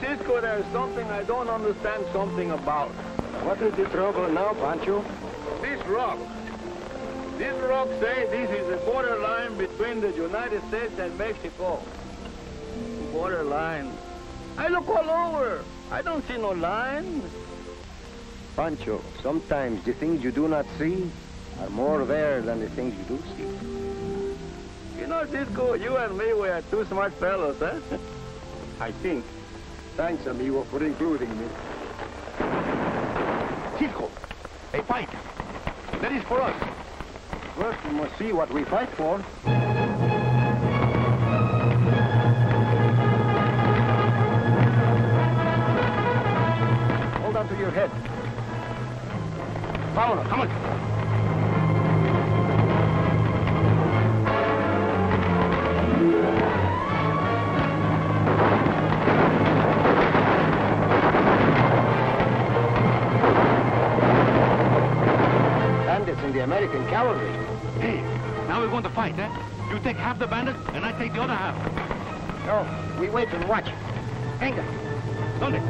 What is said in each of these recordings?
Cisco, there's something I don't understand something about. What is the trouble now, Pancho? This rock. This rock say this is the borderline between the United States and Mexico. Borderline. I look all over. I don't see no line. Pancho, sometimes the things you do not see are more there than the things you do see. You know, Cisco, you and me, we are two smart fellows, huh? I think. Thanks, amigo, for including me. Cisco, a fight. That is for us. First, we must see what we fight for. Hold on to your head. Follow us, come on. In the American cavalry. Hey, now we're going to fight, eh? You take half the bandits, and I take the other half. No, we wait and watch. Venga. ¿Dónde?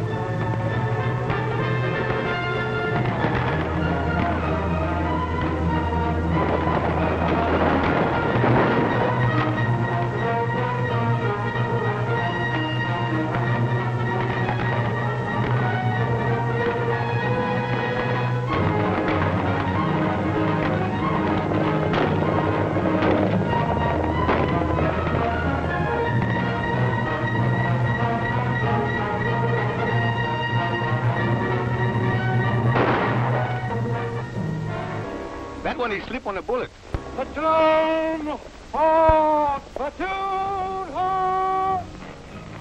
That one, he slipped on a bullet. Platoon! Halt! Platoon! Halt!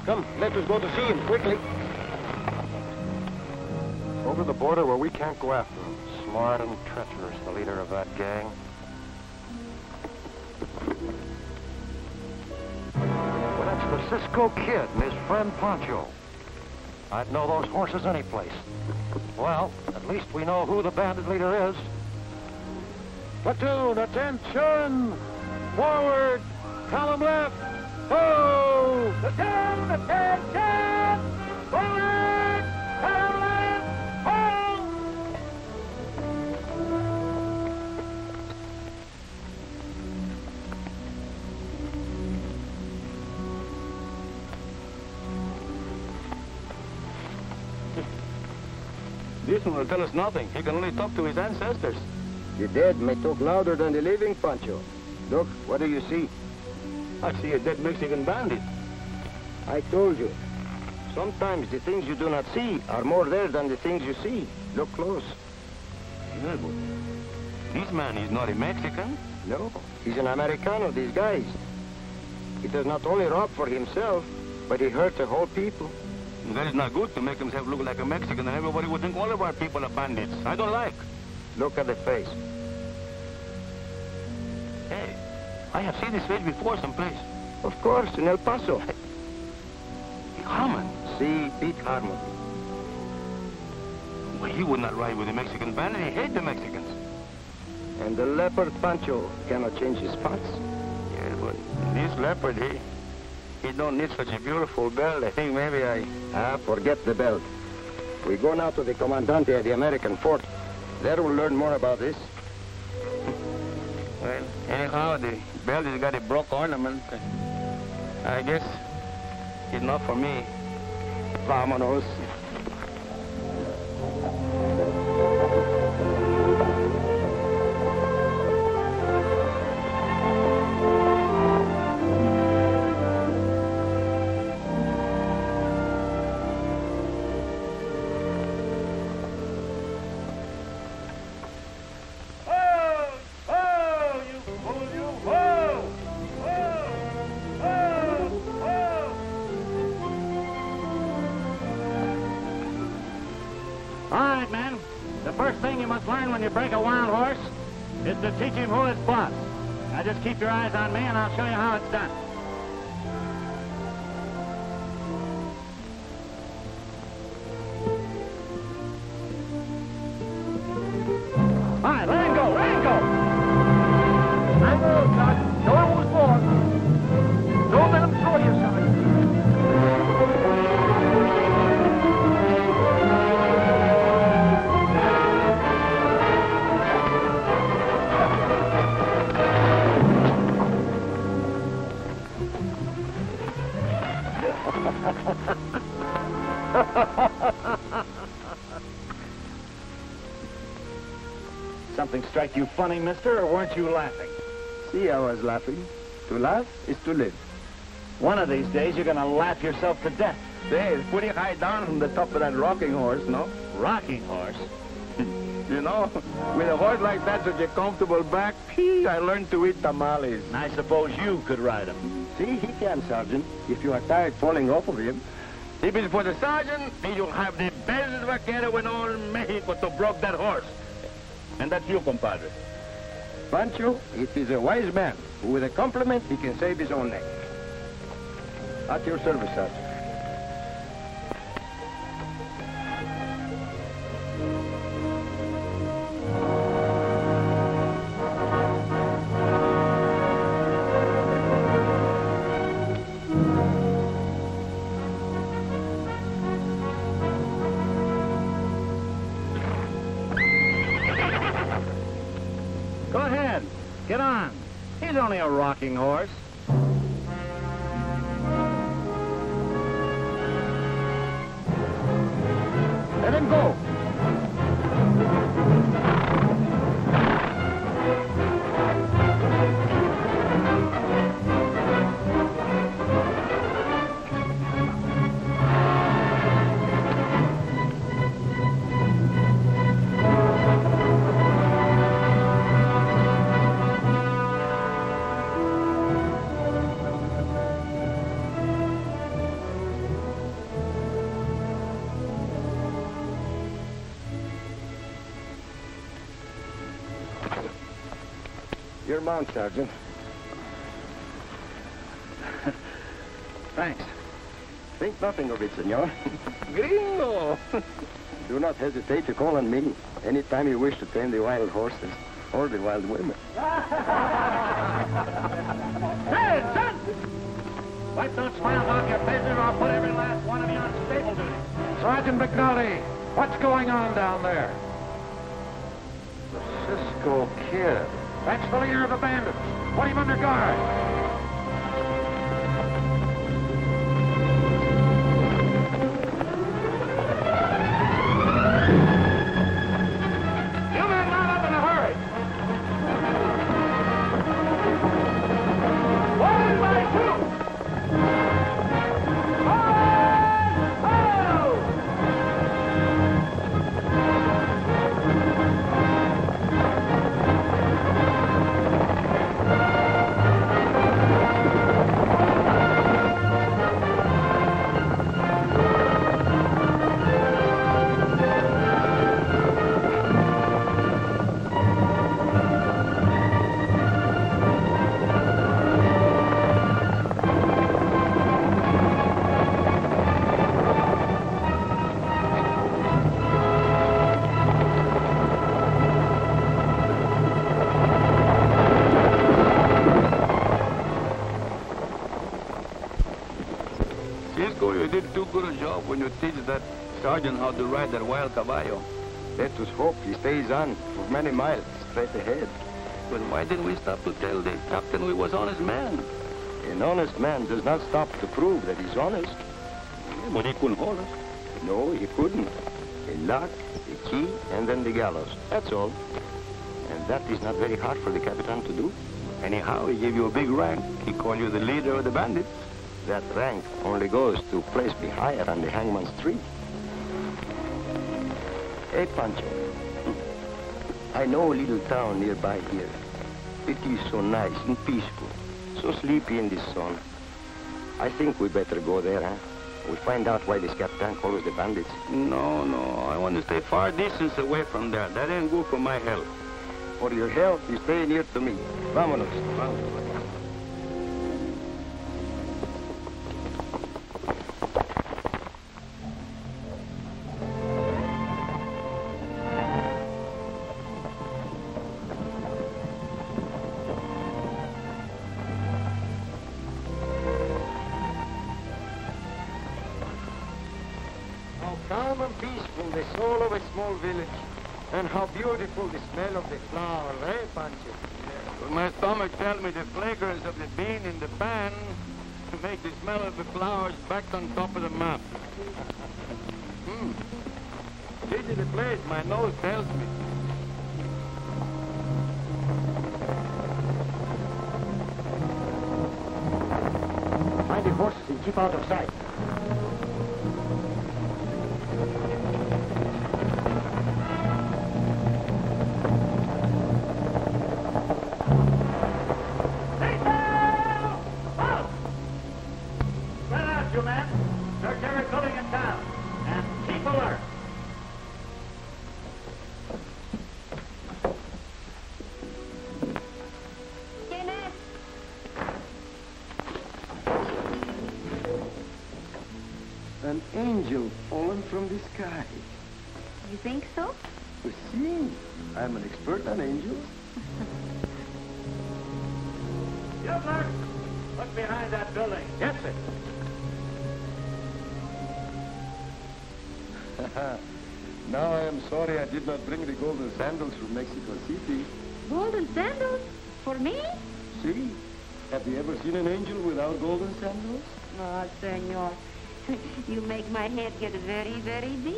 Come, let us go to see him, quickly. Over the border where we can't go after him. Smart and treacherous, the leader of that gang. Well, that's the Cisco Kid and his friend Pancho. I'd know those horses any place. Well, at least we know who the bandit leader is. Platoon, attention! Forward! Column left! Ho! Platoon, attention! Forward! Column left! Ho! This one will tell us nothing. He can only talk to his ancestors. The dead may talk louder than the living, Pancho. Look, what do you see? I see a dead Mexican bandit. I told you. Sometimes the things you do not see are more there than the things you see. Look close. Yeah, but this man is not a Mexican. No, he's an Americano disguised. He does not only rob for himself, but he hurt the whole people. That is not good to make himself look like a Mexican, and everybody would think all of our people are bandits. I don't like. Look at the face. Hey, I have seen this face before someplace. Of course, in El Paso. Harmon. See, Pete Harmon. Well, he would not ride with the Mexican bandit. He hates the Mexicans. And the leopard Pancho cannot change his spots. Yeah, but this leopard, he don't need such a beautiful belt. I think maybe forget the belt. We go now to the Comandante at the American fort. There we'll learn more about this. Well, anyhow, the belt has got a broke ornament. I guess it's not for me. Vámonos. The first thing you must learn when you break a wild horse is to teach him who is boss. Now just keep your eyes on me and I'll show you how it's done. All right, let him go, let him go. I know, Sergeant. Show him who's boss. Don't let him throw you, Sergeant. Something strike you funny, mister, or weren't you laughing? See, I was laughing. To laugh is to live. One of these days, you're gonna laugh yourself to death. Say, it's pretty high down from the top of that rocking horse, no? Rocking horse? You know, with a horse like that such a comfortable back, I learned to eat tamales. I suppose you could ride him. See, he can, Sergeant, if you are tired falling off of him. If it's for the sergeant, you'll have the best vaquero in all Mexico to broke that horse. And that's you, compadre. Pancho, it is a wise man who, with a compliment, he can save his own neck. At your service, Sergeant. Go ahead. Get on. He's only a rocking horse. Let him go. Your mount, Sergeant. Thanks. Think nothing of it, senor. Gringo! Do not hesitate to call on me anytime you wish to tame the wild horses or the wild women. Hey, son! Wipe those smiles off your faces or I'll put every last one of you on stable duty. Sergeant McNulty, what's going on down there? The Cisco Kid. That's the leader of the bandits. Put him under guard. You men line up in a hurry. 1 by 2. Cisco, you did too good a job when you teach that sergeant how to ride that wild caballo. Let us hope he stays on for many miles straight ahead. But why didn't we stop to tell the captain we was honest man? An honest man does not stop to prove that he's honest. Yeah, but he couldn't hold us. No, he couldn't. A lock, a key, and then the gallows. That's all. And that is not very hard for the Capitan to do. Anyhow, he gave you a big rank. He called you the leader of the bandits. That rank only goes to place me higher on the hangman's tree. Hey, Pancho. I know a little town nearby here. It is so nice and peaceful, so sleepy in the sun. I think we better go there, huh? We find out why this Capitan calls the bandits. No, no. I want to stay far distance away from there. That ain't good for my health. For your health, you stay near to me. Vámonos. Vámonos. Calm and peaceful, the soul of a small village. And how beautiful the smell of the flowers, eh, Pancho? Well, my stomach tells me the fragrance of the bean in the pan to make the smell of the flowers back on top of the map. This is the place my nose tells me. Find the horses and keep out of sight. An angel fallen from the sky. You think so? You see, I'm an expert on angels. Governor, look behind that building. Yes, sir. Now I am sorry I did not bring the golden sandals from Mexico City. Golden sandals? For me? See? Have you ever seen an angel without golden sandals? Oh, senor. You make my head get very, very big.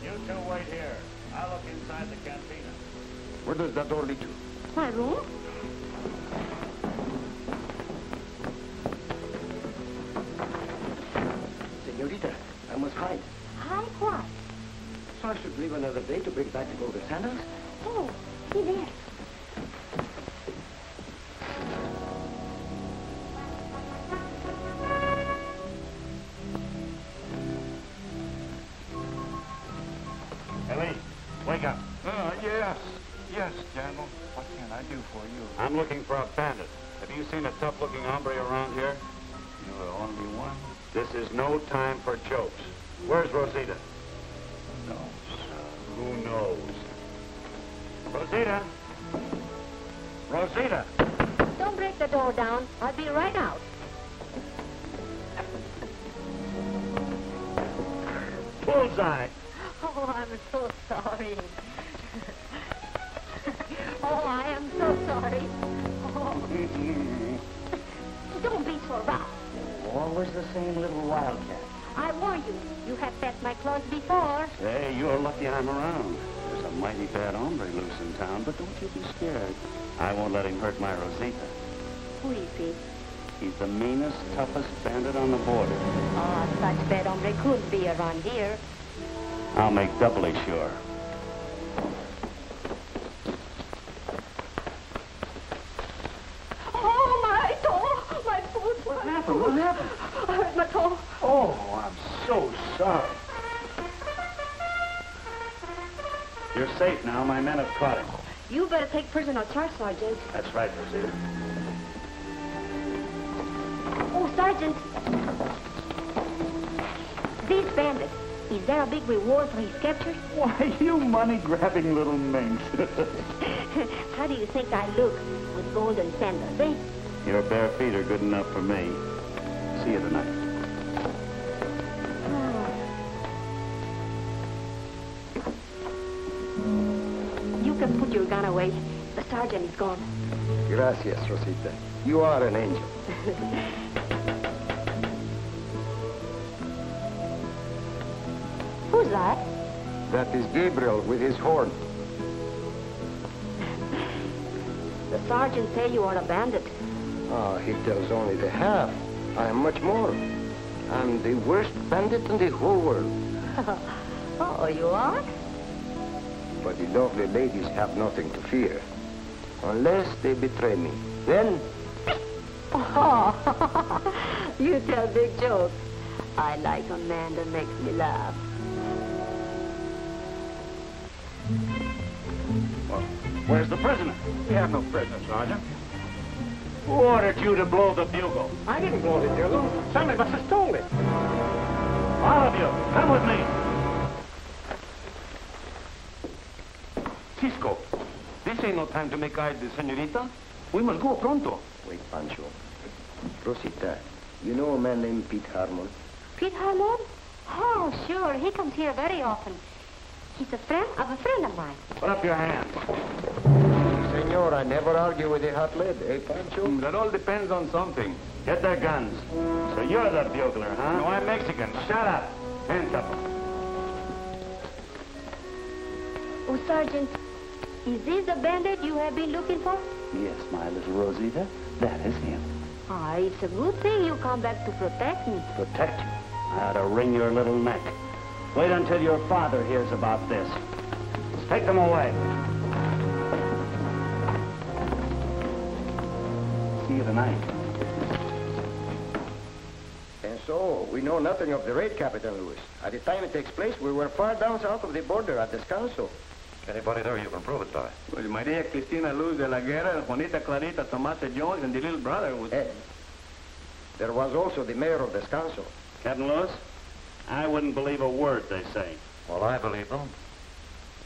You two wait here. I'll look inside the cantina. Where does that door lead to? My room? Senorita, I must hide. Hide what? So I should live another day to bring back the golden sandals? Oh, see there. Wake up. Yes, General. What can I do for you? I'm looking for a bandit. Have you seen a tough-looking hombre around here? You're the only one. This is no time for jokes. Where's Rosita? No. Who knows? Rosita? Rosita! Don't break the door down. I'll be right out. Bullseye! Oh, I'm so sorry. Oh, I am so sorry. Oh. Don't be so rough. Always the same little wildcat. I warn you, you have fetched my clothes before. Hey, you're lucky I'm around. There's a mighty bad hombre loose in town, but don't you be scared. I won't let him hurt my Rosita. Who is he? He's the meanest, toughest bandit on the border. Oh, such bad hombre couldn't be around here. I'll make doubly sure. Oh, my toe! My foot! What happened? What happened? I hurt my toe. Oh, I'm so sorry. You're safe now. My men have caught him. You better take personal charge, Sergeant. That's right, Rosita. Oh, Sergeant. These bandits. Is there a big reward for his capture? Why, you money-grabbing little minx. How do you think I look with golden sandals, eh? Your bare feet are good enough for me. See you tonight. You can put your gun away. The sergeant is gone. Gracias, Rosita. You are an angel. Who's that? That is Gabriel with his horn. The sergeant say you are a bandit. Ah, he tells only the half. I am much more. I'm the worst bandit in the whole world. Oh, you are? But the lovely ladies have nothing to fear. Unless they betray me. Then... Oh, you tell big jokes. I like a man that makes me laugh. Well, where's the prisoner? We have no prisoner, Sergeant. Who ordered you to blow the bugle? I didn't blow the bugle. Somebody must have stolen it. All of you, come with me. Cisco, this ain't no time to make eyes with senorita. We must go pronto. Wait, Pancho. Rosita, you know a man named Pete Harmon? Pete Harmon? Oh, sure. He comes here very often. He's a friend of mine. Put up your hands. Senor, I never argue with a hot lead, eh, Pancho? That all depends on something. Get their guns. So you're the bugler, huh? No, I'm Mexican. Shut up. Hands up. Oh, Sergeant, is this the bandit you have been looking for? Yes, my little Rosita. That is him. Ah, it's a good thing you come back to protect me. Protect you? I ought to wring your little neck. Wait until your father hears about this. Let's take them away. See you tonight. And so, we know nothing of the raid, Captain Lewis. At the time it takes place, we were far down south of the border at Descanso. Anybody there you can prove it by? Well, Maria Cristina Luz de la Guerra, Juanita Clarita, Tomasa Jones, and the little brother was... There was also the mayor of Descanso. Captain Lewis, I wouldn't believe a word they say. Well, I believe them.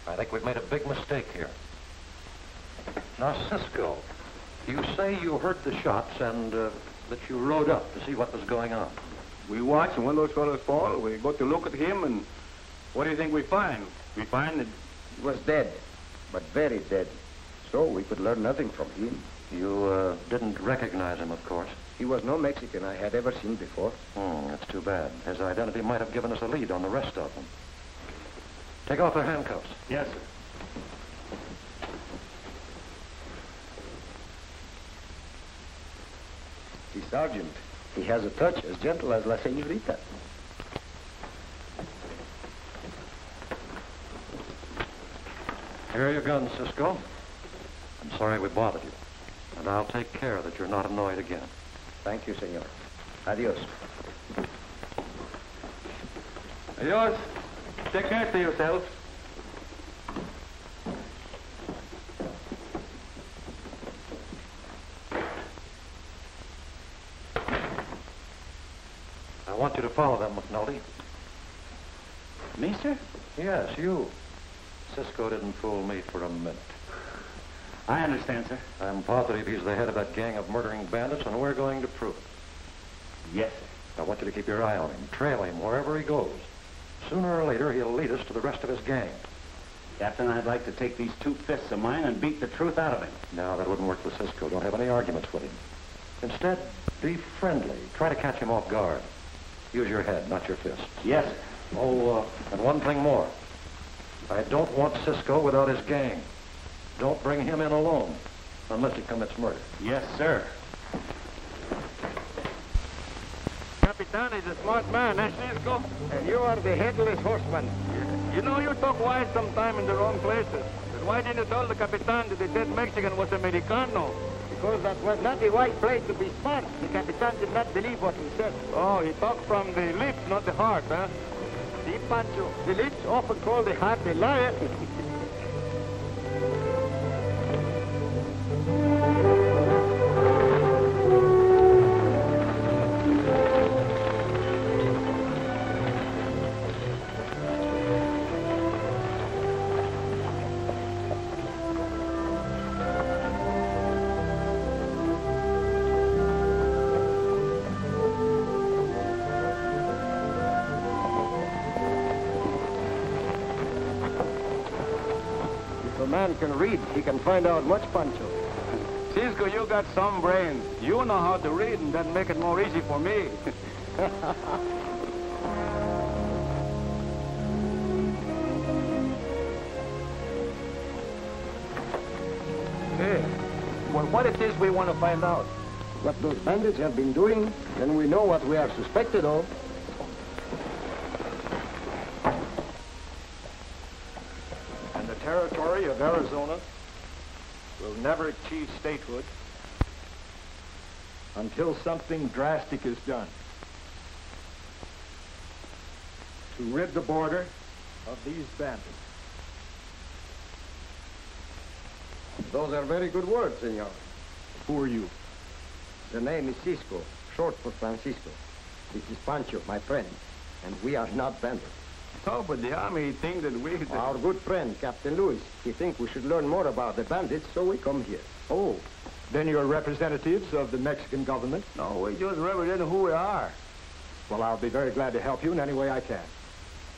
I think we've made a big mistake here. Now, Cisco, you say you heard the shots and that you rode up to see what was going on. We watch, and when those fellows fall, we go to look at him, and what do you think we find? We find that... He was dead, but very dead. So we could learn nothing from him. You didn't recognize him, of course. He was no Mexican I had ever seen before. That's too bad. His identity might have given us a lead on the rest of them. Take off their handcuffs. Yes, sir. The sergeant, he has a touch as gentle as La Señorita. Here are your guns, Cisco. I'm sorry we bothered you. And I'll take care that you're not annoyed again. Thank you, senor. Adios. Adios. Take care of yourself. I want you to follow them, McNulty. Me, sir? Yes, you. Cisco didn't fool me for a minute. I understand, sir. I'm positive he's the head of that gang of murdering bandits, and we're going to prove it. Yes, sir. I want you to keep your eye on him. Trail him wherever he goes. Sooner or later, he'll lead us to the rest of his gang. Captain, I'd like to take these two fists of mine and beat the truth out of him. No, that wouldn't work with Cisco. Don't have any arguments with him. Instead, be friendly. Try to catch him off guard. Use your head, not your fists. Yes, sir. Oh, and one thing more. I don't want Cisco without his gang. Don't bring him in alone, unless he commits murder. Yes, sir. Capitan is a smart man, eh, Cisco? And you are the headless horseman. You know, you talk wise sometime in the wrong places. But why didn't you tell the Capitan that the dead Mexican was Americano? Because that was not the right place to be smart. The Capitan did not believe what he said. Oh, he talked from the lips, not the heart, huh? See, Pancho, the lips often call the heart a liar. Man can read, he can find out much, Pancho. Cisco, you got some brains. You know how to read, and that make it more easy for me. Hey, well, what it is we want to find out? What those bandits have been doing, then we know what we are suspected of. Territory of Arizona will never achieve statehood until something drastic is done. to rid the border of these bandits. Those are very good words, senor. Who are you? The name is Cisco, short for Francisco. This is Pancho, my friend, and we are not bandits. Oh, but the army thinks that we... Our good friend, Captain Lewis, he thinks we should learn more about the bandits, so we come here. Oh, then you're representatives of the Mexican government? No, we just represent who we are. Well, I'll be very glad to help you in any way I can.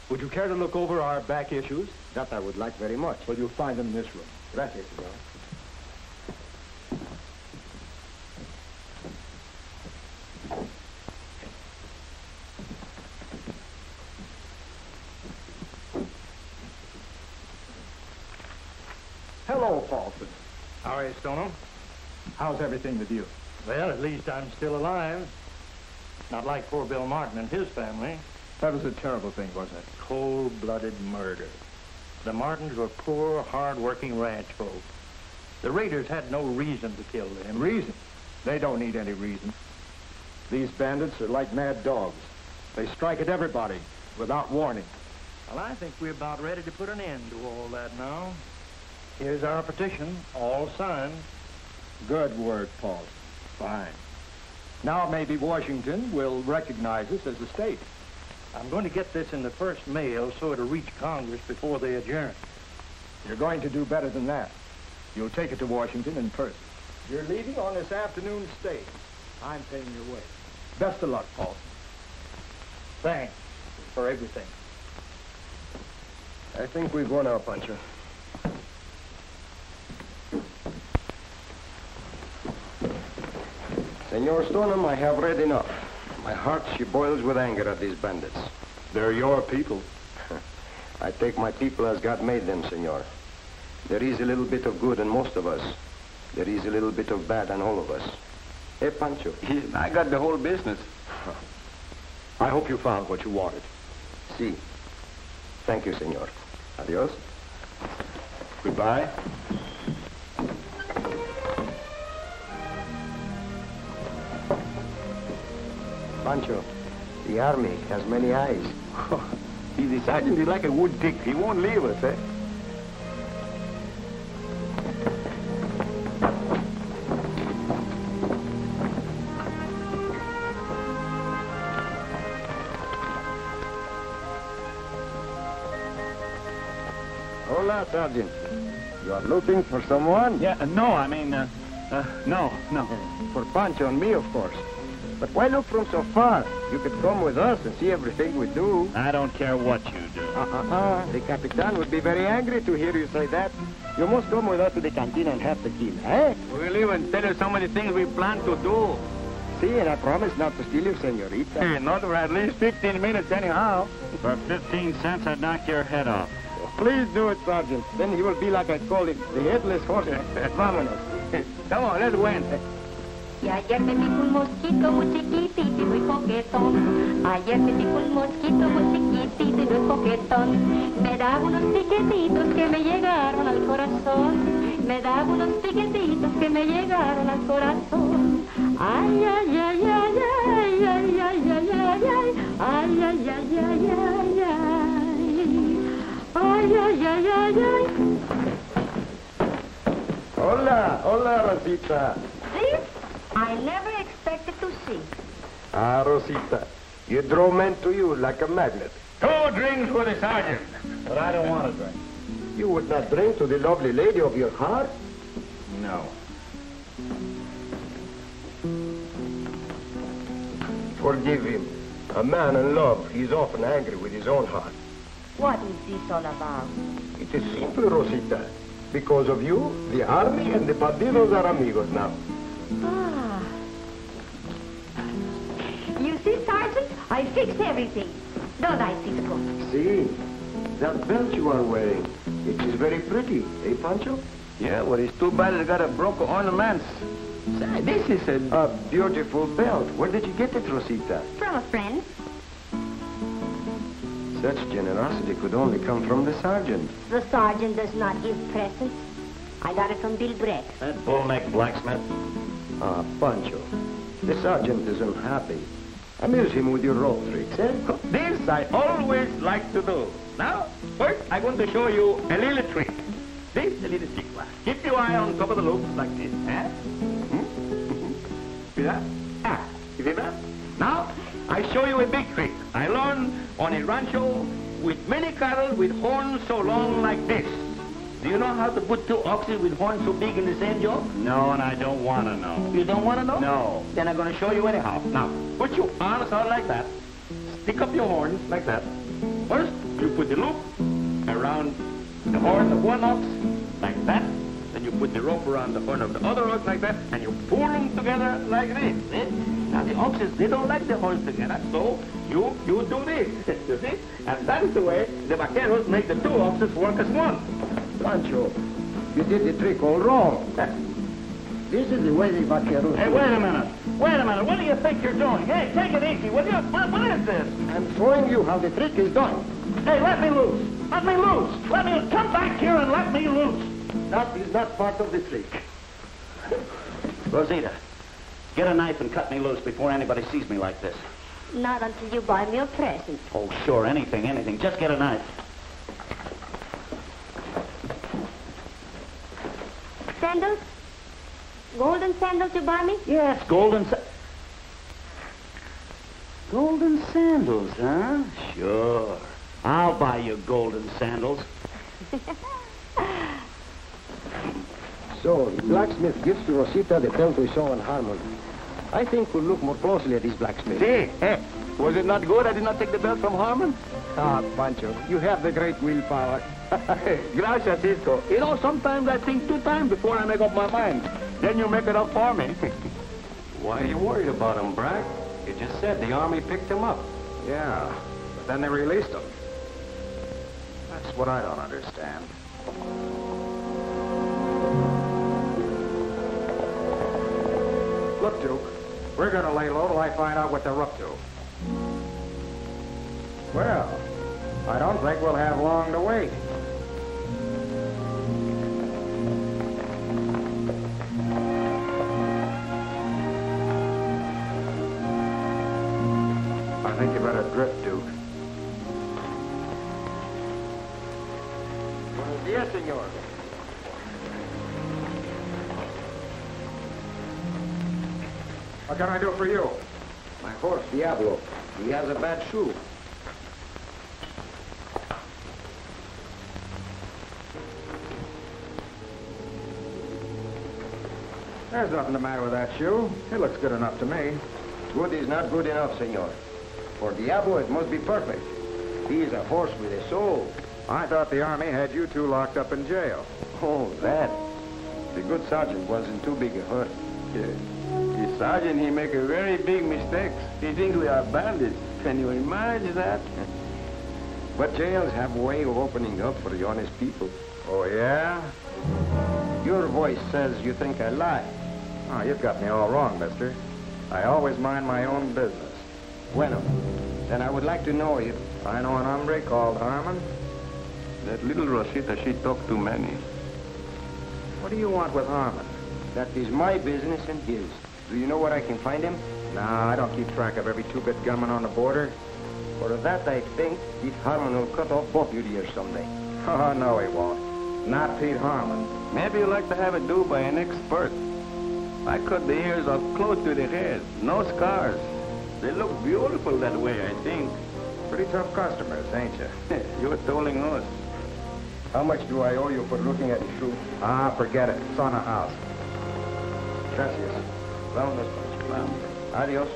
Would you care to look over our back issues? That I would like very much. Well, you'll find them in this room. Gracias, senor. Hello, Paulson. How are you, Stoneham? How's everything with you? Well, at least I'm still alive. Not like poor Bill Martin and his family. That was a terrible thing, wasn't it? Cold-blooded murder. The Martins were poor, hard-working ranch folk. The raiders had no reason to kill them. Reason? They don't need any reason. These bandits are like mad dogs. They strike at everybody without warning. Well, I think we're about ready to put an end to all that now. Here's our petition, all signed. Good word, Paul. Fine. Now maybe Washington will recognize us as a state. I'm going to get this in the first mail so it'll reach Congress before they adjourn. You're going to do better than that. You'll take it to Washington in person. You're leaving on this afternoon's stage. I'm paying your way. Best of luck, Paul. Thanks for everything. I think we go now, Pancho. Senor Stoneham, I have read enough. My heart, she boils with anger at these bandits. They're your people. I take my people as God made them, senor. There is a little bit of good in most of us. There is a little bit of bad in all of us. Hey, Pancho. I got the whole business. I hope you found what you wanted. Si. Thank you, senor. Adios. Goodbye. Pancho, the army has many eyes. He's the sergeant. He's like a wood tick. He won't leave us, eh? Hola, Sergeant. You are looking for someone? Yeah, no, I mean, no. For Pancho and me, of course. But why look from so far? You could come with us and see everything we do. I don't care what you do. The Capitan would be very angry to hear you say that. You must come with us to the cantina and have the kill, eh? We'll even tell you so many things we plan to do. See, and I promise not to steal you, senorita. Hey, not for at least 15 minutes anyhow. For 15 cents, I'd knock your head off. Please do it, Sergeant. Then he will be like I call him, the headless horseman. Vámonos. Come on, let's win. Y ayer me pico un mosquito muy chiquitito y muy coquetón. Ayer me pico un mosquito muy chiquitito y muy coquetón. Me daba unos piquetitos que me llegaron al corazón. Me daba unos piquetitos que me llegaron al corazón. Ay, ay, ay, ay, ay, ay, ay, ay, ay, ay, ay, ay, ay, ay, ay, ay, ay, ay, ay, ay. Hola, hola, Rosita. This I never expected to see. Ah, Rosita, you draw men to you like a magnet. 2 drinks for the sergeant. But I don't want to drink. You would not drink to the lovely lady of your heart? No. Forgive him. A man in love, he's often angry with his own heart. What is this all about? It is simple, Rosita. Because of you, the army and the bandidos are amigos now. Ah. You see, Sergeant, I fixed everything. Don't I, Cisco? See, that belt you are wearing, it is very pretty, eh, Pancho? Yeah, well, it's too bad it got a broken ornament. Say, this is a beautiful belt. Where did you get it, Rosita? From a friend. Such generosity could only come from the sergeant. The sergeant does not give presents. I got it from Bill Brett. That bull-necked blacksmith. Ah, Pancho, the sergeant is unhappy. Amuse him with your rope tricks, eh? This I always like to do. Now, first I'm going to show you a little trick. This is a little trick. Keep your eye on top of the loops like this, eh? See that? You see that? Now, I show you a big trick. I learned on a rancho with many cattle with horns so long like this. Do you know how to put two oxen with horns so big in the same job? No, and I don't want to know. You don't want to know? No. Then I'm going to show you anyhow. Now, put your arms out like that. Stick up your horns like that. First, you put the loop around the horn of one ox like that. Then you put the rope around the horn of the other ox like that, and you pull them together like this. See? Now the oxes, they don't like the horns together, so you do this. You see? And that is the way the vaqueros make the two oxes work as one. Pancho, you did the trick all wrong. This is the way the vaqueros... Hey, wait a minute. Wait a minute. What do you think you're doing? Hey, take it easy, will you? What is this? I'm showing you how the trick is done. Hey, let me loose. Let me loose. Let me come back here and let me loose. That is not part of the trick. Rosita, get a knife and cut me loose before anybody sees me like this. Not until you buy me a present. Oh, sure, anything. Just get a knife. Sandals? Golden sandals you buy me? Yes, golden sandals, huh? Sure. I'll buy you golden sandals. So, the blacksmith gives to Rosita the belt we saw in Harmon. I think we'll look more closely at this blacksmith. See? Hey, was it not good I did not take the belt from Harmon? Ah, Pancho, you have the great willpower. Gracias, Cisco. You know, sometimes I think 2 times before I make up my mind. Then you make it up for me. Why are you worried about him, Brack? You just said the Army picked him up. Yeah, but then they released him. That's what I don't understand. Look, Duke, we're gonna lay low till I find out what they're up to. Well, I don't think we'll have long to wait. I think you better drift, Duke. Buenos dias, senor. What can I do for you? My horse, Diablo. He has a bad shoe. There's nothing the matter with that shoe. It looks good enough to me. Good is not good enough, senor. For Diablo, it must be perfect. He is a horse with a soul. I thought the Army had you two locked up in jail. Oh, that. The good sergeant was in too big a hurt. The sergeant, he make a very big mistake. He thinks we are bandits. Can you imagine that? But jails have a way of opening up for the honest people. Oh, yeah? Your voice says you think I lie. Oh, you've got me all wrong, mister. I always mind my own business. Bueno, then I would like to know if... I know an hombre called Harmon. That little Rosita, she talked too many. What do you want with Harmon? That is my business and his. Do you know where I can find him? Nah, I don't keep track of every two-bit gunman on the border. For that, I think Pete Harmon will cut off both your ears someday. Oh, no, he won't. Not Pete Harmon. Maybe you like to have it do by an expert. I cut the ears off close to the head. No scars. They look beautiful that way, I think. Pretty tough customers, ain't you? You're telling us. How much do I owe you for looking at the shoe? Ah, forget it. It's on the house. Gracias. Vámonos, Pancho. Vámonos. Adios.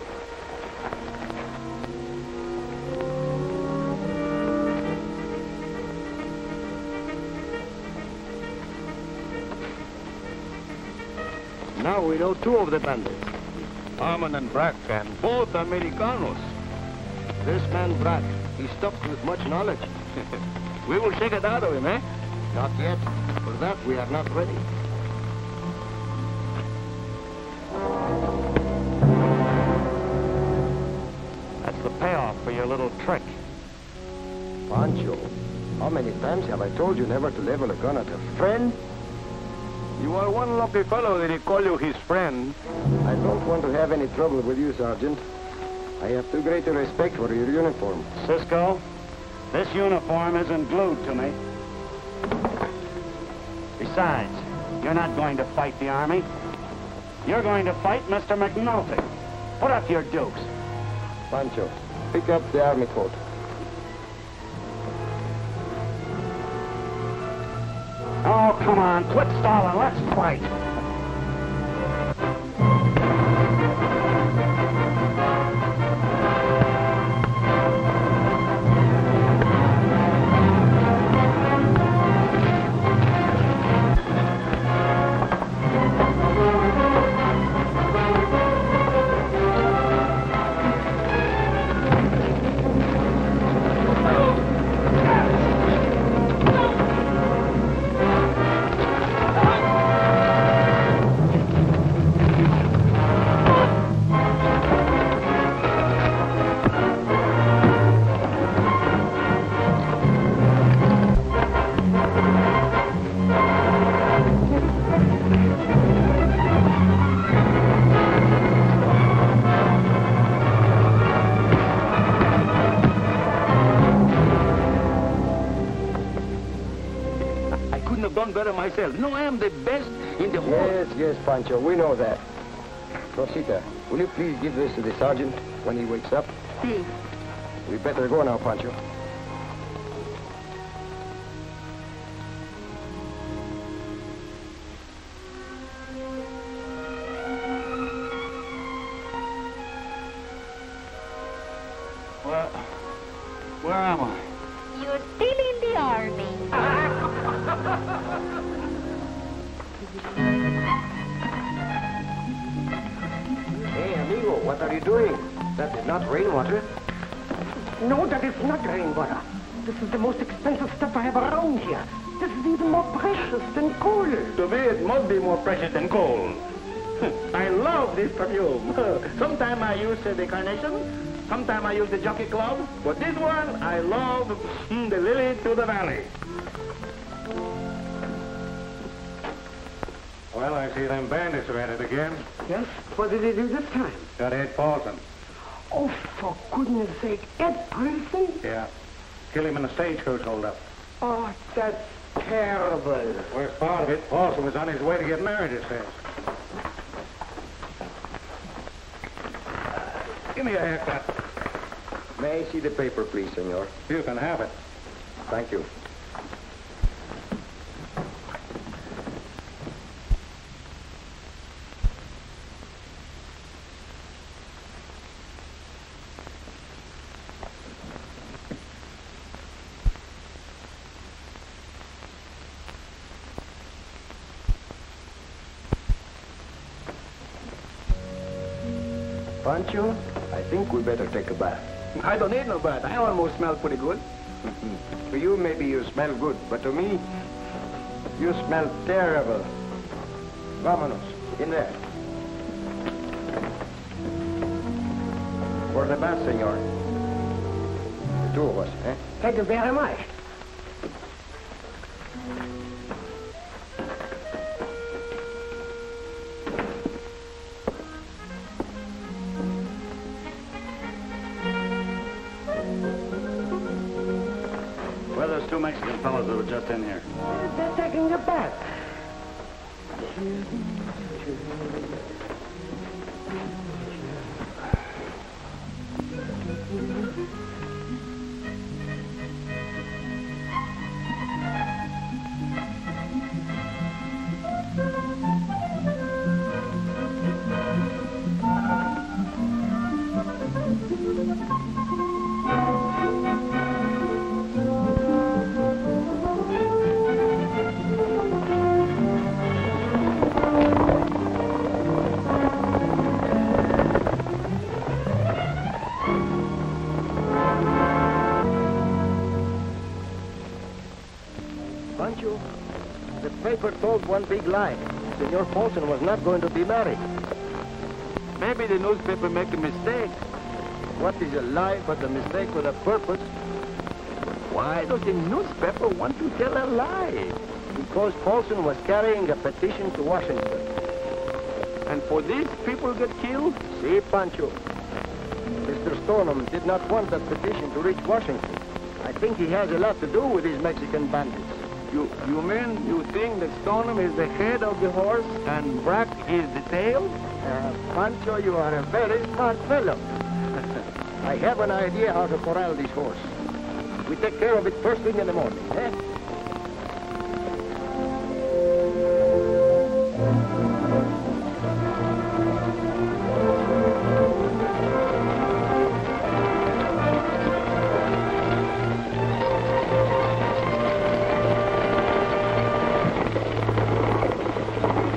Now we know 2 of the bandits. Harmon and Brack, and both Americanos. This man, Brack, he's stuffed with much knowledge. We will check it out of him, eh? Not yet. For that, we are not ready. That's the payoff for your little trick. Pancho, how many times have I told you never to level a gun at a friend? You are one lucky fellow that he called you his friend. I don't want to have any trouble with you, Sergeant. I have too great a respect for your uniform. Cisco, this uniform isn't glued to me. Besides, you're not going to fight the Army. You're going to fight Mr. McNulty. Put up your dukes. Pancho, pick up the Army coat. Oh, come on, quit stalling, let's fight. Better myself. No, I am the best in the whole... Yes, Pancho, we know that. Rosita, will you please give this to the sergeant when he wakes up? Si. We better go now, Pancho. Where am I? You're still in the Army. Hey, amigo, what are you doing? That is not rainwater. No, that is not rainwater. This is the most expensive stuff I have around here. This is even more precious than gold. To me, it must be more precious than gold. I love this perfume. Sometimes I use the carnation. Sometimes I use the jockey club. But this one, I love the lily to the valley. Well, I see them bandits are at it again. Yes? What did they do this time? Got Ed Paulson. Oh, for goodness sake, Ed Paulson? Yeah. Kill him in the stagecoach holdup. Oh, that's terrible. Worst part of it, Paulson was on his way to get married, it says. Give me a haircut. May I see the paper, please, senor? You can have it. Thank you. Pancho, I think we better take a bath. I don't need no bath. I almost smell pretty good. To you, maybe you smell good, but to me, you smell terrible. Vámonos, in there. For the bath, senor. The two of us, eh? Thank you very much. Well, there's two Mexican fellows that were just in here. They're taking a bath. Pancho, the paper told one big lie. Senor Paulson was not going to be married. Maybe the newspaper make a mistake. What is a lie but a mistake with a purpose? Why does the newspaper want to tell a lie? Because Paulson was carrying a petition to Washington. And for this, people get killed? See, Pancho, Mr. Stoneham did not want that petition to reach Washington. I think he has a lot to do with these Mexican bandits. You mean you think that Stoneham is the head of the horse and Brack is the tail? Pancho, you are a very smart fellow. I have an idea how to corral this horse. We take care of it first thing in the morning, eh?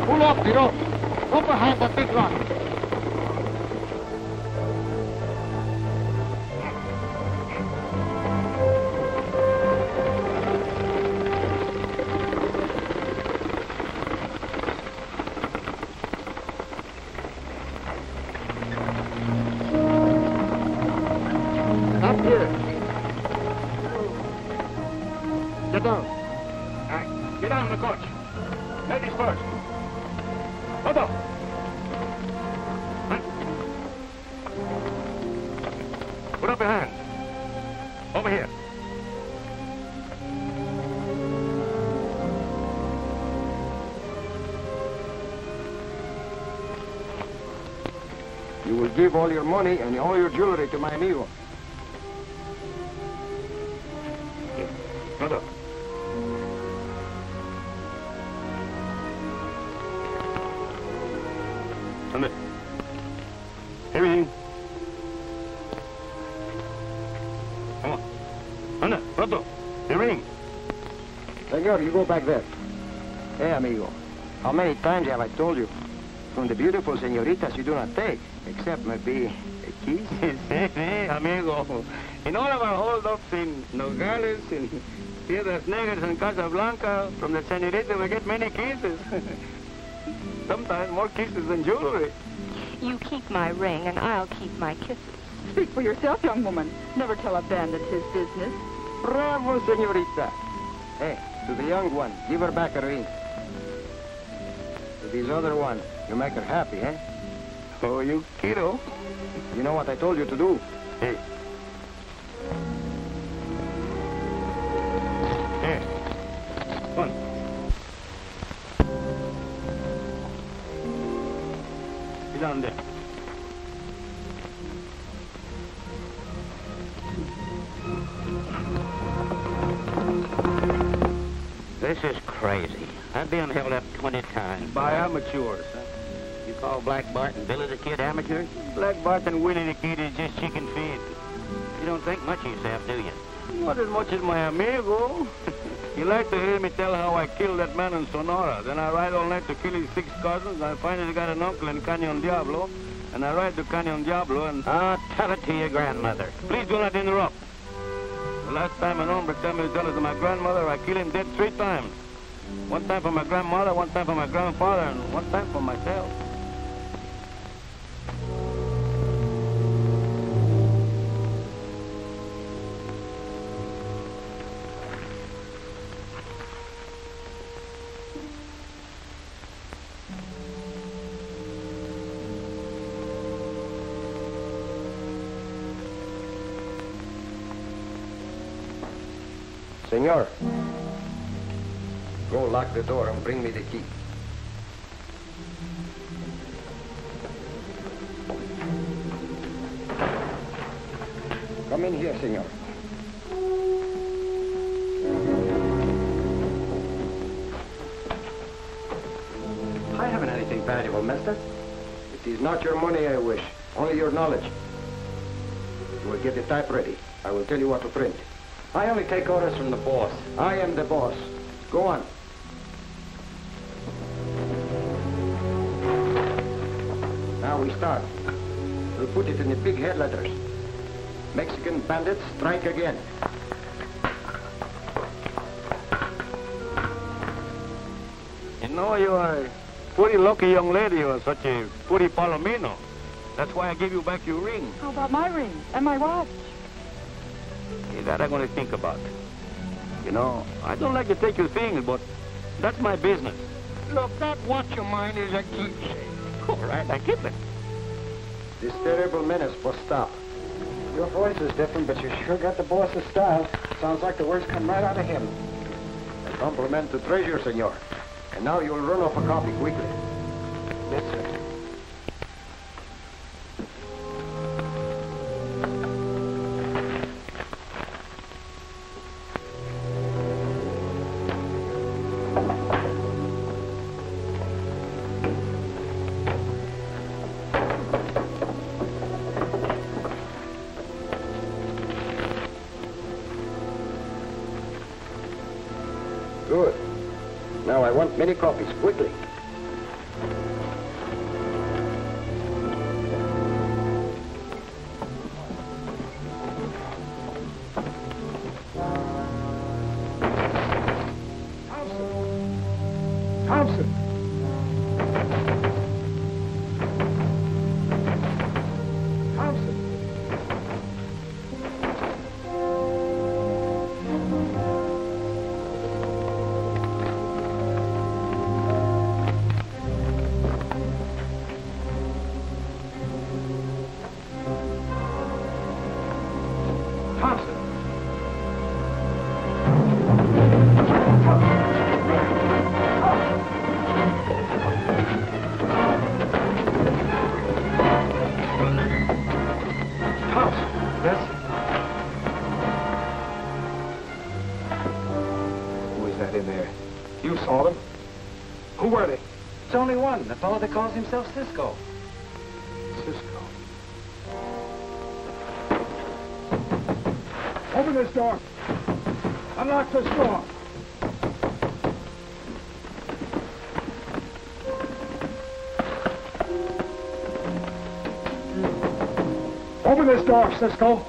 Pull up the rope. Go behind the big rock. Up here. Get down. Get down in the coach. Ladies first. Hold up. Put up your hands. Over here. You will give all your money and all your jewelry to my amigo. Hold up. Ande. Everything. Come on. Ande, pronto. The ring. Senor, you go back there. Hey, amigo. How many times have I told you? From the beautiful senoritas you do not take, except maybe a kiss. Hey, amigo. In all of our holdups in Nogales, in Piedras Negras and Casablanca, from the senorita we get many kisses. Sometimes more kisses than jewelry. You keep my ring, and I'll keep my kisses. Speak for yourself, young woman. Never tell a bandit his business. Bravo, senorita. Hey, to the young one, give her back a ring. To this other one, you make her happy, eh? Oh, you kiddo. You know what I told you to do? Hey. Here. One. Get down there. This is crazy. I've been held up 20 times. By amateurs, huh? You call Black Bart and Billy the Kid amateurs? Black Bart and Willie the Kid is just chicken feed. You don't think much of yourself, do you? Not as much as my amigo. You like to hear me tell how I killed that man in Sonora. Then I ride all night to kill his 6 cousins. I finally got an uncle in Cañon Diablo. And I ride to Cañon Diablo and... Tell it to your grandmother. Please do not interrupt. The last time an hombre tell me to tell it to my grandmother, I killed him dead 3 times. 1 time for my grandmother, 1 time for my grandfather, and 1 time for myself. Senor, go lock the door and bring me the key. Come in here, senor. I haven't anything valuable, mister. It is not your money I wish, only your knowledge. You will get the type ready. I will tell you what to print. I only take orders from the boss. I am the boss. Go on. Now we start. We'll put it in the big head letters. Mexican bandits strike again. You know, you are a pretty lucky young lady. You are such a pretty palomino. That's why I give you back your ring. How about my ring and my watch? Hey, that I'm going to think about. You know, I don't like to take your things, but that's my business. Look, that watch of mine is a keepsake. All right, I keep it. This terrible menace must stop. Your voice is different, but you sure got the boss's style. Sounds like the words come right out of him. A compliment to treasure, senor. And now you'll run off a copy quickly. Yes, sir. Good. Now I want many copies, quickly. Thompson! The fellow that calls himself Cisco. Cisco. Open this door. Unlock this door. Open this door, Cisco.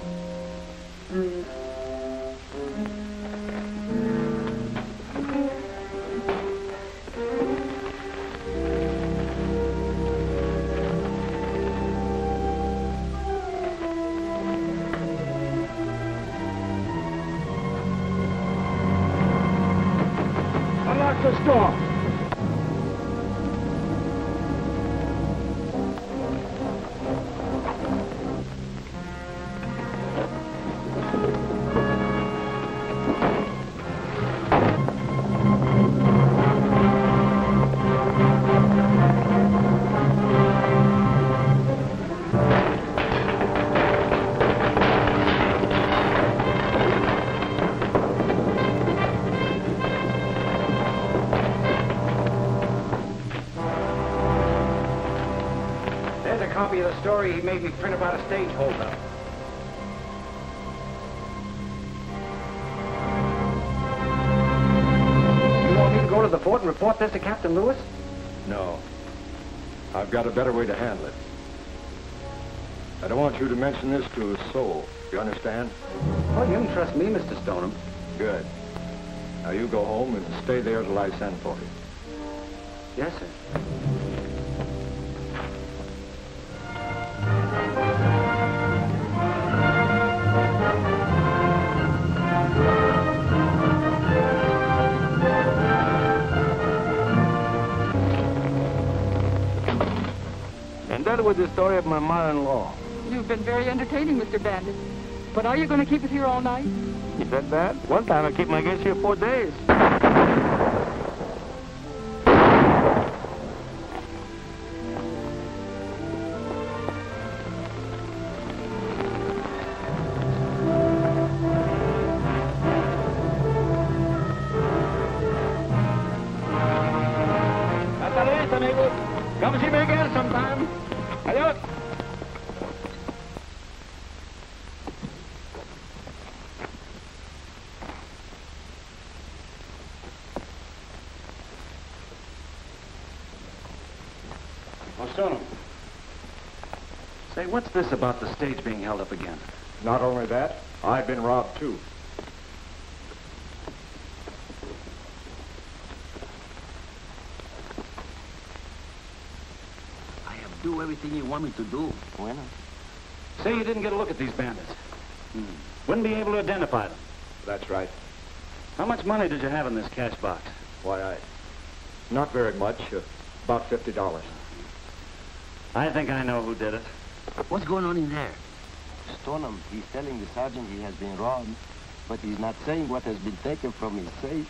Story he made me print about a stage holdup. You want me to go to the fort and report this to Captain Lewis? No. I've got a better way to handle it. I don't want you to mention this to a soul. You understand? Well, you can trust me, Mr. Stoneham. Good. Now you go home and stay there till I send for you. Yes, sir. That was the story of my mother-in-law. You've been very entertaining, Mr. Bandit. But are you going to keep us here all night? You said that? One time I keep my guests here 4 days. Hasta la vista, amigos. Come see me again sometime. Adios. Oh, Stoneham. Say, what's this about the stage being held up again? Not only that, I've been robbed too. Do everything you want me to do. Bueno. Say you didn't get a look at these bandits. Wouldn't be able to identify them. That's right. How much money did you have in this cash box? Why, not very much. About $50. I think I know who did it. What's going on in there? Stoneham, he's telling the sergeant he has been robbed, but he's not saying what has been taken from his safe.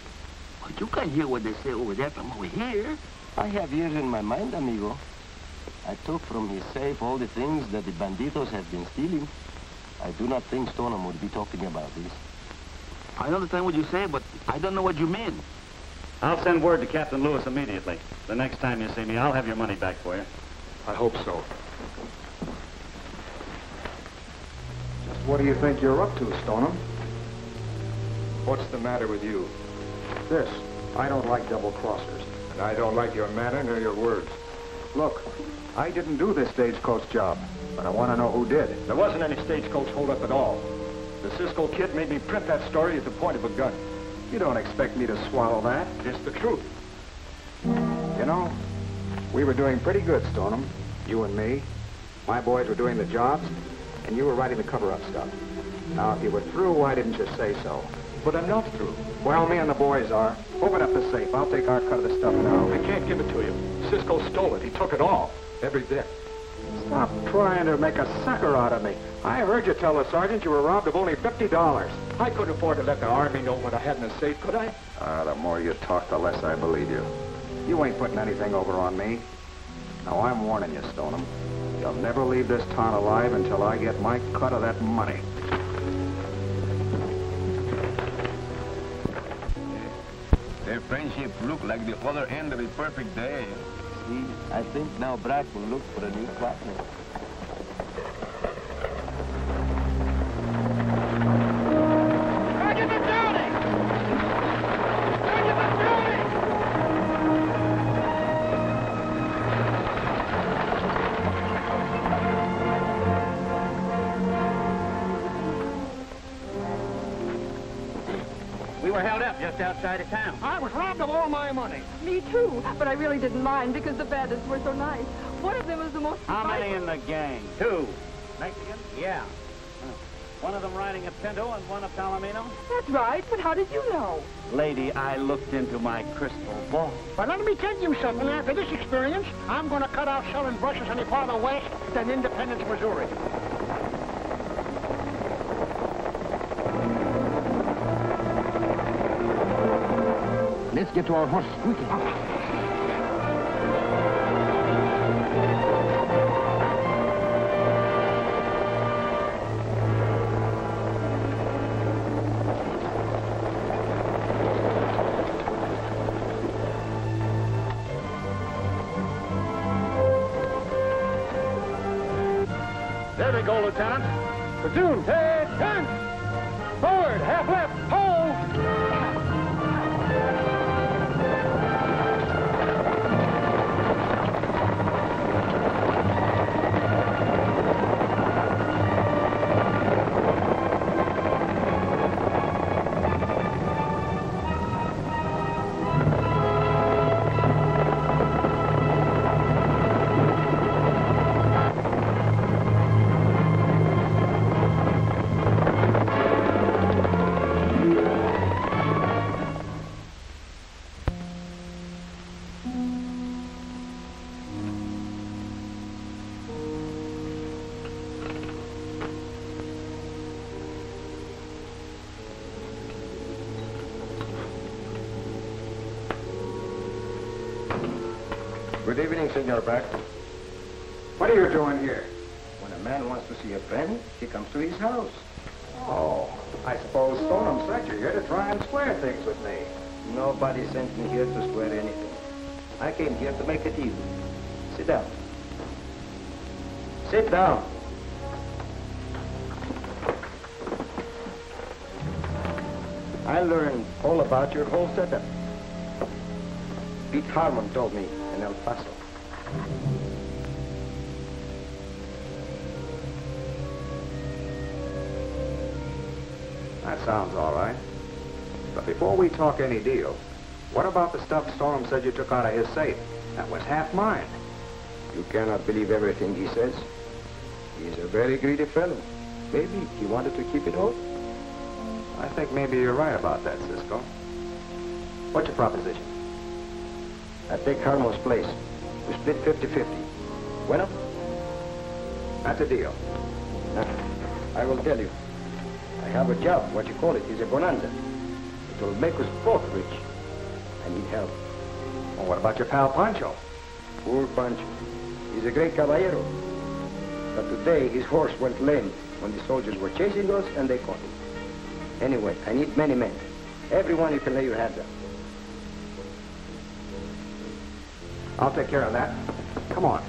But you can't hear what they say over there from over here. I have ears in my mind, amigo. I took from his safe all the things that the banditos have been stealing. I do not think Stoneham would be talking about this. I understand what you say, but I don't know what you mean. I'll send word to Captain Lewis immediately. The next time you see me, I'll have your money back for you. I hope so. Just what do you think you're up to, Stoneham? What's the matter with you? This. I don't like double-crossers. And I don't like your manner nor your words. Look, I didn't do this stagecoach job, but I want to know who did. There wasn't any stagecoach holdup at all. The Cisco Kid made me print that story at the point of a gun. You don't expect me to swallow that. It's the truth. You know, we were doing pretty good, Stoneham. You and me. My boys were doing the jobs, and you were writing the cover-up stuff. Now, if you were through, why didn't you say so? But I'm not through. Well, me and the boys are. Open up the safe. I'll take our cut of the stuff now. I can't give it to you. Cisco stole it. He took it all. Every bit. Stop trying to make a sucker out of me. I heard you tell the sergeant you were robbed of only $50. I couldn't afford to let the Army know what I had in the safe, could I? The more you talk, the less I believe you. You ain't putting anything over on me. Now, I'm warning you, Stoneham. You'll never leave this town alive until I get my cut of that money. Their friendship looked like the other end of a perfect day. See, I think now Brack will look for a new partner. We were held up just outside of town. I was robbed of all my money. Me too, but I really didn't mind because the bandits were so nice. One of them was the most... How many in the gang? 2. Mexican? Yeah. One of them riding a Pinto and one a Palomino? That's right, but how did you know? Lady, I looked into my crystal ball. But let me tell you something. After this experience, I'm going to cut out selling brushes any farther west than Independence, Missouri. Let's get to our horses quickly. There we go, Lieutenant. Platoon, head, gun! Forward, half left, hold! Good evening, Senor Brack. What are you doing here? When a man wants to see a friend, he comes to his house. Oh, I suppose Stoneham sent you here to try and square things with me. Nobody sent me here to swear anything. I came here to make it easy. Sit down. Sit down. I learned all about your whole setup. Pete Harmon told me in El Paso. That sounds all right. But before we talk any deal, what about the stuff Stoneham said you took out of his safe? That was half mine. You cannot believe everything he says. He's a very greedy fellow. Maybe he wanted to keep it all. I think maybe you're right about that, Cisco. What's your proposition? I take Harmon's place. We split 50-50. Bueno? That's a deal. I will tell you. I have a job, what you call it, is a bonanza. It will make us both rich. I need help. Well, what about your pal Pancho? Poor Pancho. He's a great caballero. But today his horse went lame when the soldiers were chasing us and they caught him. Anyway, I need many men. Everyone you can lay your hands on. I'll take care of that. Come on.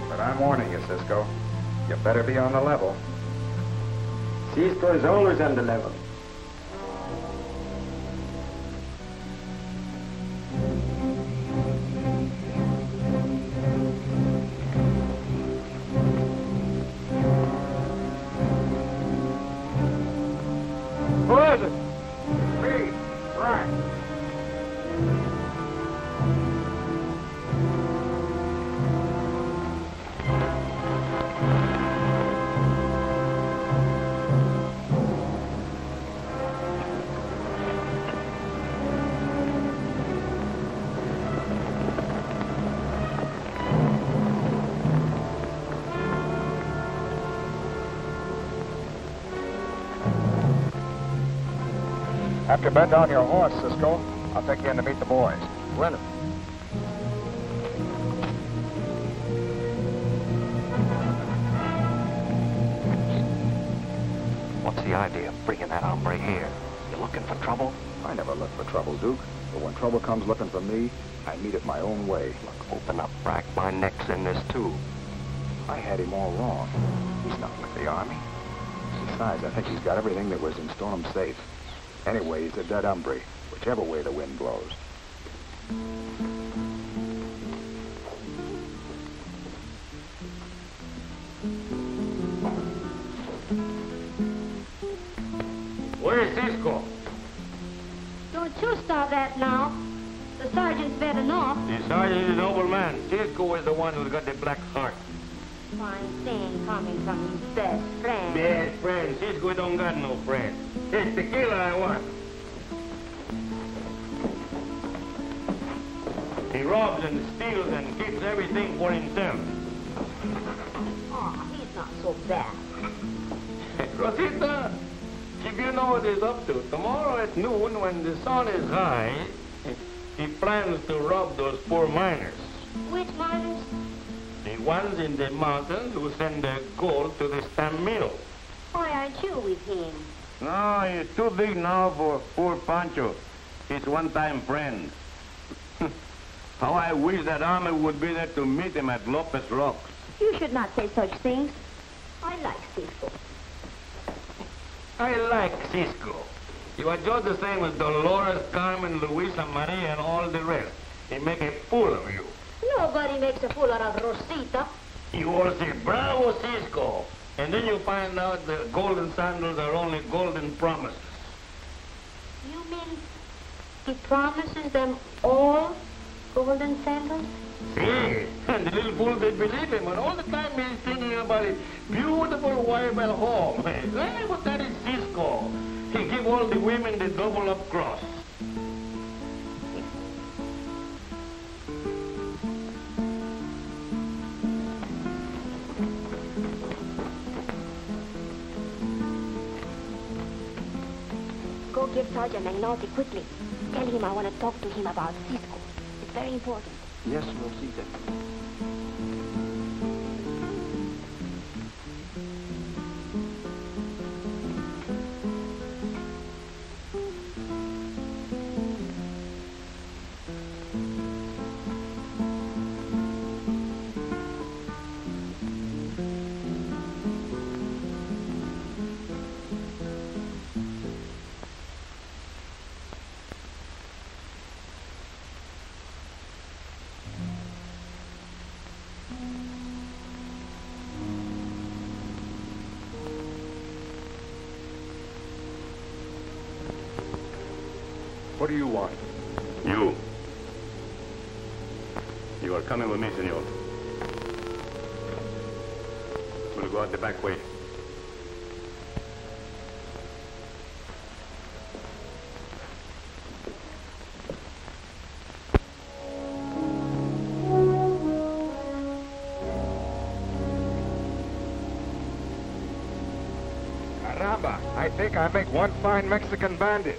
But I'm warning you, Cisco. You better be on the level. Cisco is always on the level. Who is it? Me. Right. After you bed down your horse, Cisco, I'll take you in to meet the boys. Bueno. What's the idea of bringing that hombre here? You looking for trouble? I never look for trouble, Duke. But when trouble comes looking for me, I meet it my own way. Look, open up, Brack. My neck's in this, too. I had him all wrong. He's not with the army. Besides, I think he's got everything that was in Stoneham safe. Anyway, he's a dead hombre, whichever way the wind blows. Where's Cisco? Don't you start that now. The sergeant's better off. The sergeant is a noble man. Cisco is the one who's got the black heart. Fine thing coming from his best friend. Best friend. Cisco don't got no friend. It's the killer I want. He robs and steals and keeps everything for himself. Oh, he's not so bad. Rosita, if you know what he's up to, tomorrow at noon when the sun is high, he plans to rob those poor miners. Which miners? The ones in the mountains who send their gold to the stamp mill. Why aren't you with him? No, he's too big now for poor Pancho. His one-time friend. How I wish that army would be there to meet him at Lopez Rocks. You should not say such things. I like Cisco. I like Cisco. You are just the same as Dolores, Carmen, Luisa, Maria, and all the rest. They make a fool of you. Nobody makes a fool out of Rosita. You all say, bravo, Cisco. And then you find out the golden sandals are only golden promises. You mean he promises them all golden sandals? See, and the little fools, they believe him, and all the time he's thinking about a beautiful wife at home. Hey, but that is Cisco. He give all the women the double-up cross. Go give Sergeant McNulty quickly. Tell him I want to talk to him about Cisco. It's very important. Yes, Rosita. What do you want? You. You are coming with me, senor. We'll go out the back way. Caramba, I think I make one fine Mexican bandit.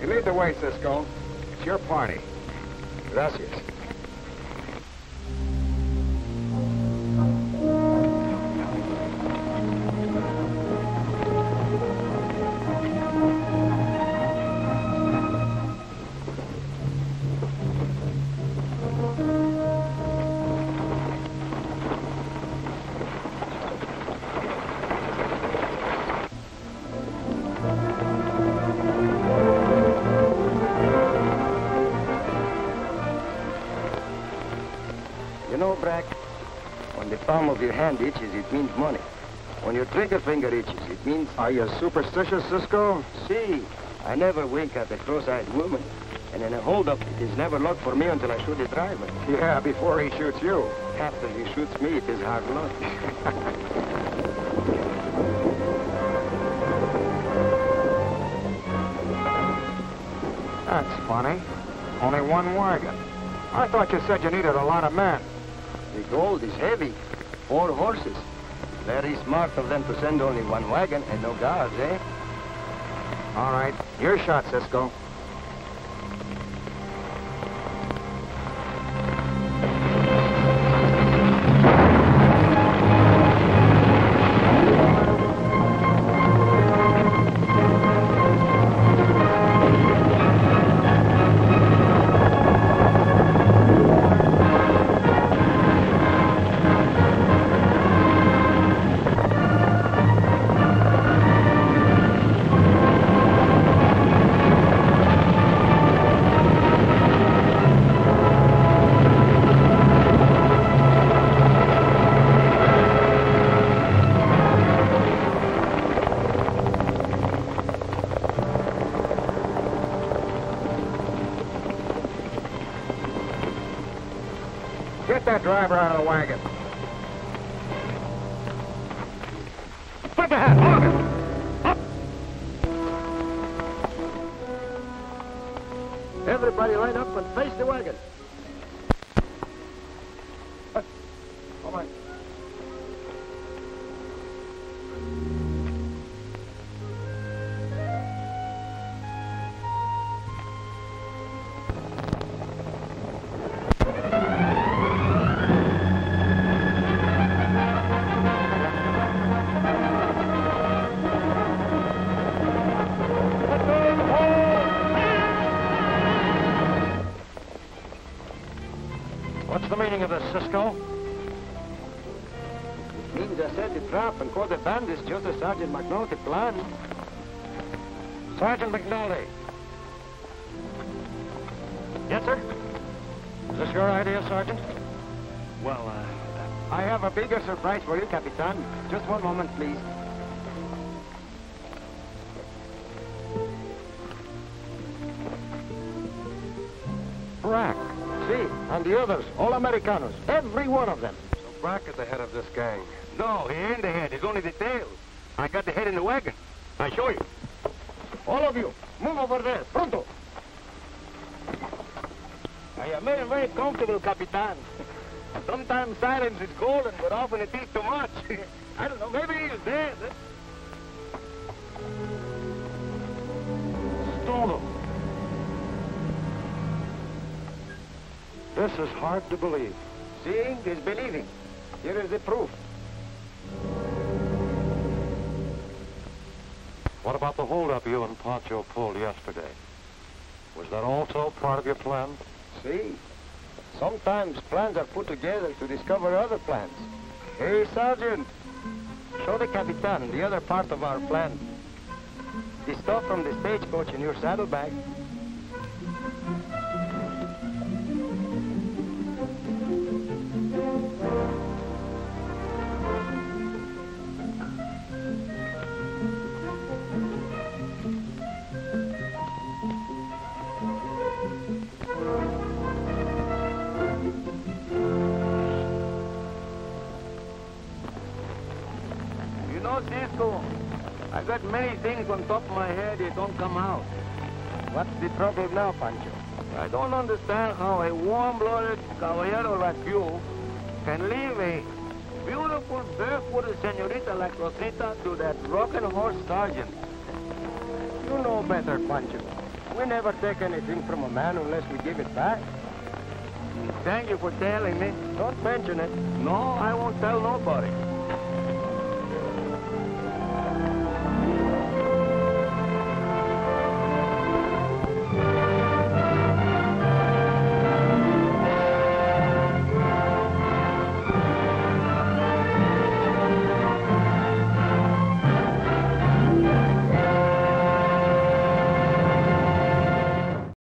You lead the way, Cisco. It's your party. Gracias. When the palm of your hand itches, it means money. When your trigger finger itches, it means... Are you superstitious, Cisco? See, I never wink at a cross-eyed woman. And in a hold-up, it is never luck for me until I shoot the driver. Yeah, before he shoots you. After he shoots me, it is hard luck. That's funny. Only one wagon. I thought you said you needed a lot of men. The gold is heavy. 4 horses. Very smart of them to send only one wagon and no guards, eh? All right. Your shot, Cisco. Get that driver out of the wagon. Put the hat, Morgan! Up! Everybody line up and face the wagon. All right. What's the meaning of this, Cisco? It means I set the trap and caught the bandits just as Sergeant McNulty planned. Sergeant McNulty. Yes, sir? Is this your idea, Sergeant? Well, I have a bigger surprise for you, Capitan. Just one moment, please. Brack. See, and the others, all Americanos, every one of them. So Brack is the head of this gang. No, he ain't the head. He's only the tail. I got the head in the wagon. I show you. All of you, move over there, pronto. I am very, very comfortable, Capitan. Sometimes silence is golden, but often it is too much. I don't know, maybe he's dead. Stole him. This is hard to believe. Seeing is believing. Here is the proof. What about the holdup you and Pancho pulled yesterday? Was that also part of your plan? See, sometimes plans are put together to discover other plans. Hey, Sergeant, show the Capitan the other part of our plan. The stuff from the stagecoach in your saddlebag. You know, Cisco, I got many things on top of my head that don't come out. What's the trouble now, Pancho? I don't understand how a warm-blooded caballero like you can leave a beautiful, barefooted senorita like Rosita to that rocking horse sergeant. You know better, Pancho. We never take anything from a man unless we give it back. Thank you for telling me. Don't mention it. No, I won't tell nobody.